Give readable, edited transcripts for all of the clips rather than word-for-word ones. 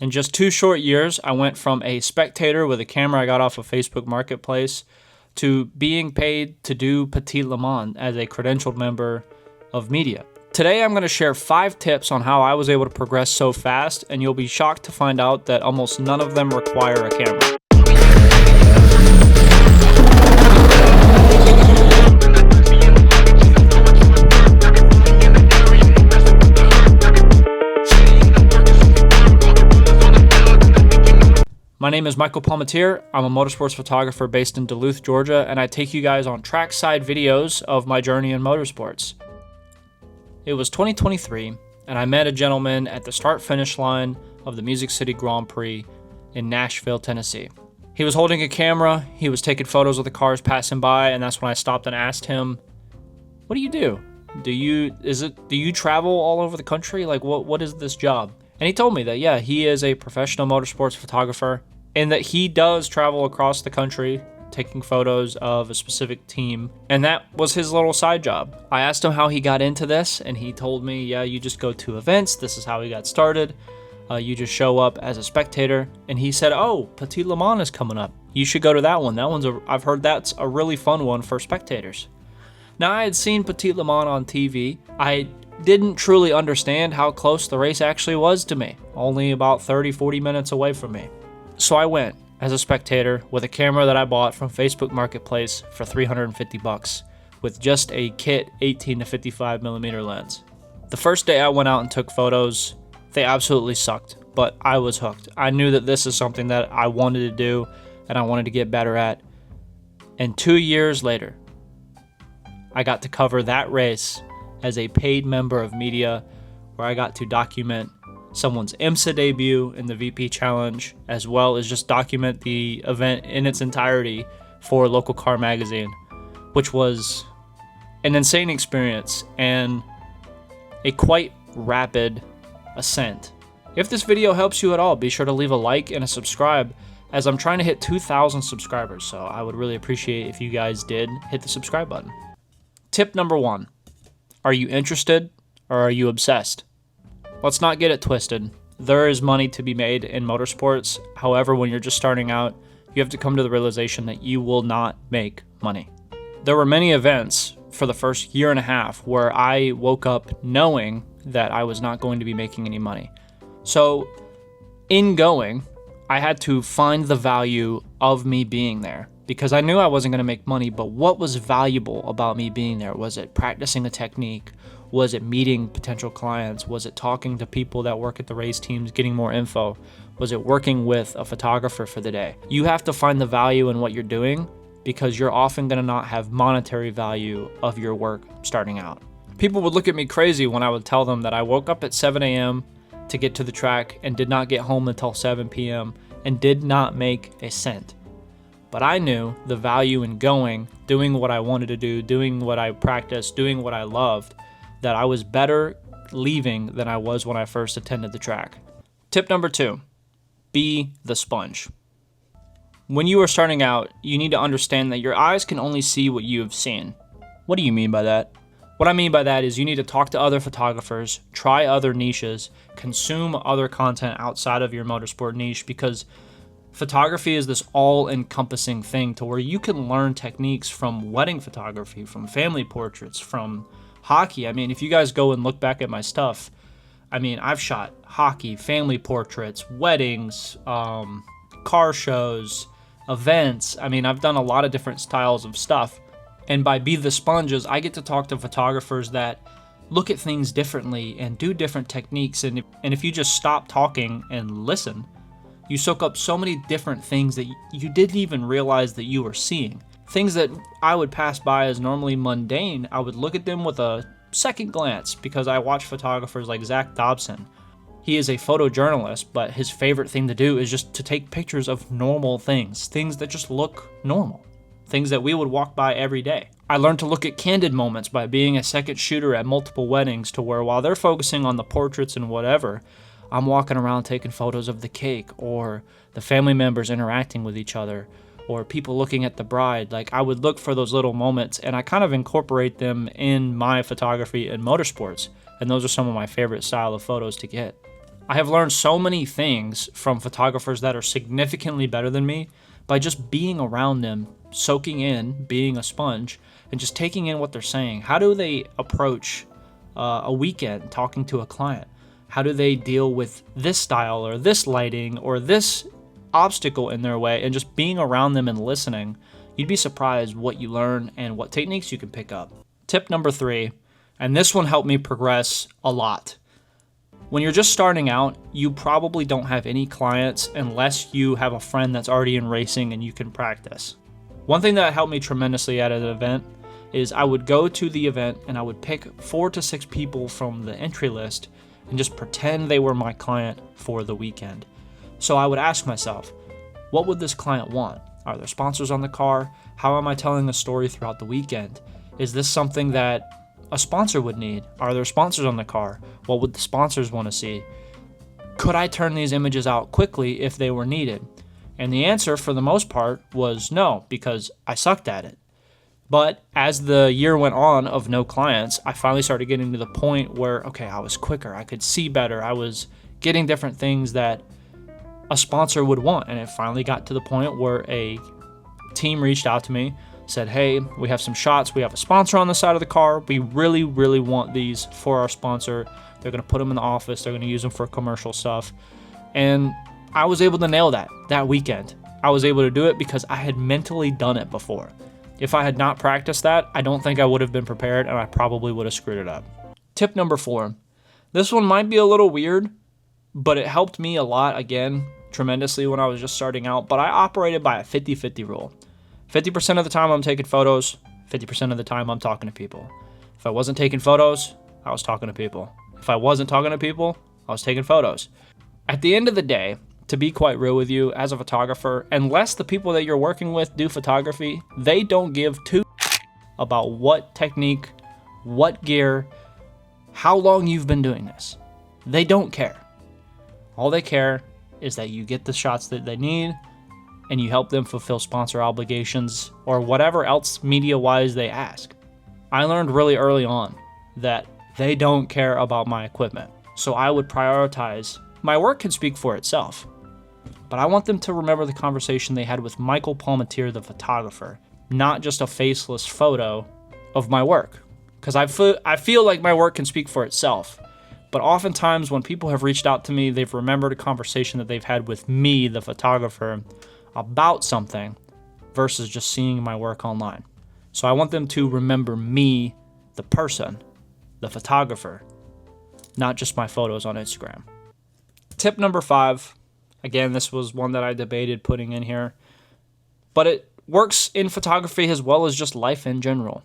In just 2 short years, I went from a spectator with a camera I got off of Facebook Marketplace to being paid to do Petit Le Mans as a credentialed member of media. Today, I'm going to share 5 tips on how I was able to progress so fast, and you'll be shocked to find out that almost none of them require a camera. My name is Michael Palmatier. I'm a motorsports photographer based in Duluth, Georgia, and I take you guys on trackside videos of my journey in motorsports. It was 2023, and I met a gentleman at the start-finish line of the Music City Grand Prix in Nashville, Tennessee. He was holding a camera, he was taking photos of the cars passing by, and that's when I stopped and asked him, "What do you do? Do you travel all over the country? Like, what is this job?" And he told me that, yeah, he is a professional motorsports photographer and that he does travel across the country taking photos of a specific team. And that was his little side job. I asked him how he got into this, and he told me, yeah, you just go to events. This is how he got started. You just show up as a spectator. And he said, oh, Petit Le Mans is coming up. You should go to that one. I've heard that's a really fun one for spectators. Now, I had seen Petit Le Mans on TV. I didn't truly understand how close the race actually was to me, only about 30-40 minutes away from me. So I went as a spectator with a camera that I bought from Facebook Marketplace for $350 with just a kit 18 to 55 millimeter lens. The first day I went out and took photos, they absolutely sucked, but I was hooked. I knew that this is something that I wanted to do and I wanted to get better at. And 2 years later, I got to cover that race as a paid member of media, where I got to document someone's IMSA debut in the VP Challenge, as well as just document the event in its entirety for Local Car Magazine, which was an insane experience and a quite rapid ascent. If this video helps you at all, be sure to leave a like and a subscribe, as I'm trying to hit 2,000 subscribers, so I would really appreciate if you guys did hit the subscribe button. Tip number 1. Are you interested or are you obsessed? Let's not get it twisted. There is money to be made in motorsports. However, when you're just starting out, you have to come to the realization that you will not make money. There were many events for the first year and a half where I woke up knowing that I was not going to be making any money. So in going, I had to find the value of me being there, because I knew I wasn't going to make money, but what was valuable about me being there? Was it practicing a technique? Was it meeting potential clients? Was it talking to people that work at the race teams, getting more info? Was it working with a photographer for the day? You have to find the value in what you're doing, because you're often going to not have monetary value of your work starting out. People would look at me crazy when I would tell them that I woke up at 7 a.m. to get to the track and did not get home until 7 p.m. and did not make a cent. But I knew the value in going, doing what I wanted to do, doing what I practiced, doing what I loved, that I was better leaving than I was when I first attended the track. Tip number 2, be the sponge. When you are starting out, you need to understand that your eyes can only see what you have seen. What do you mean by that? What I mean by that is you need to talk to other photographers, try other niches, consume other content outside of your motorsport niche, because photography is this all-encompassing thing to where you can learn techniques from wedding photography, from family portraits, from hockey. I mean, if you guys go and look back at my stuff, I mean, I've shot hockey, family portraits, weddings, car shows, events. I mean, I've done a lot of different styles of stuff. And by Be the Sponges, I get to talk to photographers that look at things differently and do different techniques. And if you just stop talking and listen, you soak up so many different things that you didn't even realize that you were seeing. Things that I would pass by as normally mundane, I would look at them with a second glance, because I watch photographers like Zach Dobson. He is a photojournalist, but his favorite thing to do is just to take pictures of normal things that just look normal, things that we would walk by every day. I learned to look at candid moments by being a second shooter at multiple weddings, to where while they're focusing on the portraits and whatever, I'm walking around taking photos of the cake, or the family members interacting with each other, or people looking at the bride. Like, I would look for those little moments, and I kind of incorporate them in my photography and motorsports. And those are some of my favorite style of photos to get. I have learned so many things from photographers that are significantly better than me by just being around them, soaking in, being a sponge, and just taking in what they're saying. How do they approach a weekend talking to a client? How do they deal with this style or this lighting or this obstacle in their way? And just being around them and listening, you'd be surprised what you learn and what techniques you can pick up. Tip number 3, and this one helped me progress a lot. When you're just starting out, you probably don't have any clients unless you have a friend that's already in racing and you can practice. One thing that helped me tremendously at an event is I would go to the event and I would pick 4 to 6 people from the entry list and just pretend they were my client for the weekend. So I would ask myself, what would this client want? Are there sponsors on the car? How am I telling a story throughout the weekend? Is this something that a sponsor would need? Are there sponsors on the car? What would the sponsors want to see? Could I turn these images out quickly if they were needed? And the answer for the most part was no, because I sucked at it. But as the year went on of no clients, I finally started getting to the point where, okay, I was quicker, I could see better, I was getting different things that a sponsor would want. And it finally got to the point where a team reached out to me, said, hey, we have some shots, we have a sponsor on the side of the car, we really, really want these for our sponsor. They're going to put them in the office, they're going to use them for commercial stuff. And I was able to nail that weekend. I was able to do it because I had mentally done it before. If I had not practiced that, I don't think I would have been prepared and I probably would have screwed it up. Tip number 4. This one might be a little weird, but it helped me a lot, again, tremendously when I was just starting out. But I operated by a 50-50 rule. 50% of the time I'm taking photos, 50% of the time I'm talking to people. If I wasn't taking photos, I was talking to people. If I wasn't talking to people, I was taking photos. At the end of the day, to be quite real with you, as a photographer, unless the people that you're working with do photography, they don't give two about what technique, what gear, how long you've been doing this. They don't care. All they care is that you get the shots that they need and you help them fulfill sponsor obligations or whatever else media-wise they ask. I learned really early on that they don't care about my equipment, so I would prioritize. My work can speak for itself, but I want them to remember the conversation they had with Michael Palmatier, the photographer, not just a faceless photo of my work. Because I feel like my work can speak for itself. But oftentimes when people have reached out to me, they've remembered a conversation that they've had with me, the photographer, about something versus just seeing my work online. So I want them to remember me, the person, the photographer, not just my photos on Instagram. Tip number 5. Again, this was one that I debated putting in here, but it works in photography as well as just life in general.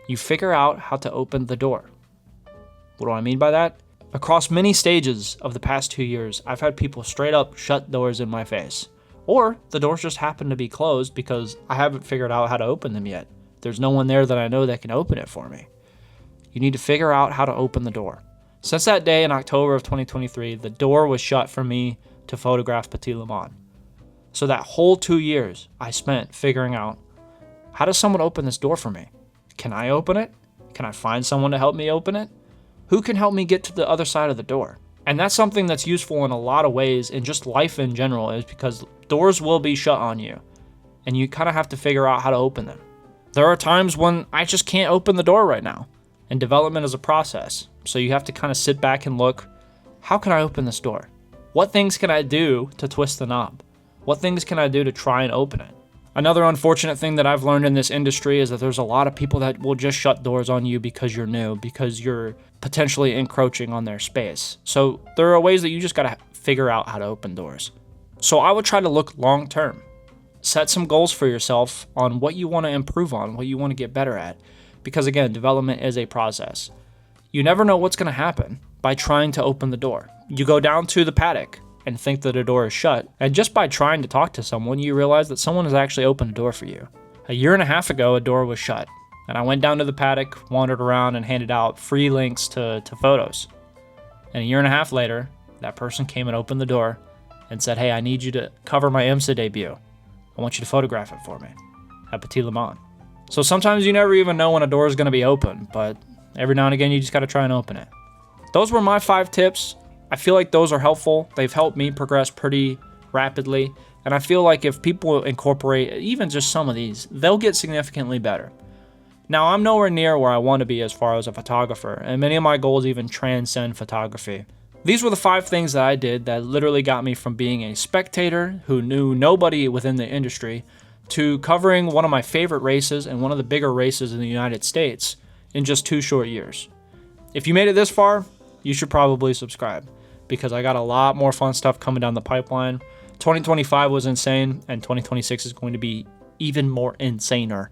You figure out how to open the door. What do I mean by that? Across many stages of the past 2 years, I've had people straight up shut doors in my face. Or the doors just happen to be closed because I haven't figured out how to open them yet. There's no one there that I know that can open it for me. You need to figure out how to open the door. Since that day in October of 2023, the door was shut for me to photograph Petit Le Mans. So that whole 2 years I spent figuring out, how does someone open this door for me? Can I open it? Can I find someone to help me open it? Who can help me get to the other side of the door? And that's something that's useful in a lot of ways in just life in general, is because doors will be shut on you and you kind of have to figure out how to open them. There are times when I just can't open the door right now, and development is a process. So you have to kind of sit back and look, how can I open this door? What things can I do to twist the knob? What things can I do to try and open it? Another unfortunate thing that I've learned in this industry is that there's a lot of people that will just shut doors on you because you're new, because you're potentially encroaching on their space. So there are ways that you just got to figure out how to open doors. So I would try to look long term. Set some goals for yourself on what you want to improve on, what you want to get better at. Because again, development is a process. You never know what's going to happen by trying to open the door. You go down to the paddock and think that a door is shut, and just by trying to talk to someone, you realize that someone has actually opened a door for you. A year and a half ago, a door was shut, and I went down to the paddock, wandered around, and handed out free links to photos. And a year and a half later, that person came and opened the door and said, hey, I need you to cover my IMSA debut. I want you to photograph it for me at Petit Le Mans. So sometimes you never even know when a door is going to be open, but every now and again, you just got to try and open it. Those were my 5 tips. I feel like those are helpful. They've helped me progress pretty rapidly. And I feel like if people incorporate even just some of these, they'll get significantly better. Now, I'm nowhere near where I want to be as far as a photographer, and many of my goals even transcend photography. These were the 5 things that I did that literally got me from being a spectator who knew nobody within the industry to covering one of my favorite races and one of the bigger races in the United States in just 2 short years. If you made it this far, you should probably subscribe because I got a lot more fun stuff coming down the pipeline. 2025 was insane, and 2026 is going to be even more insaner.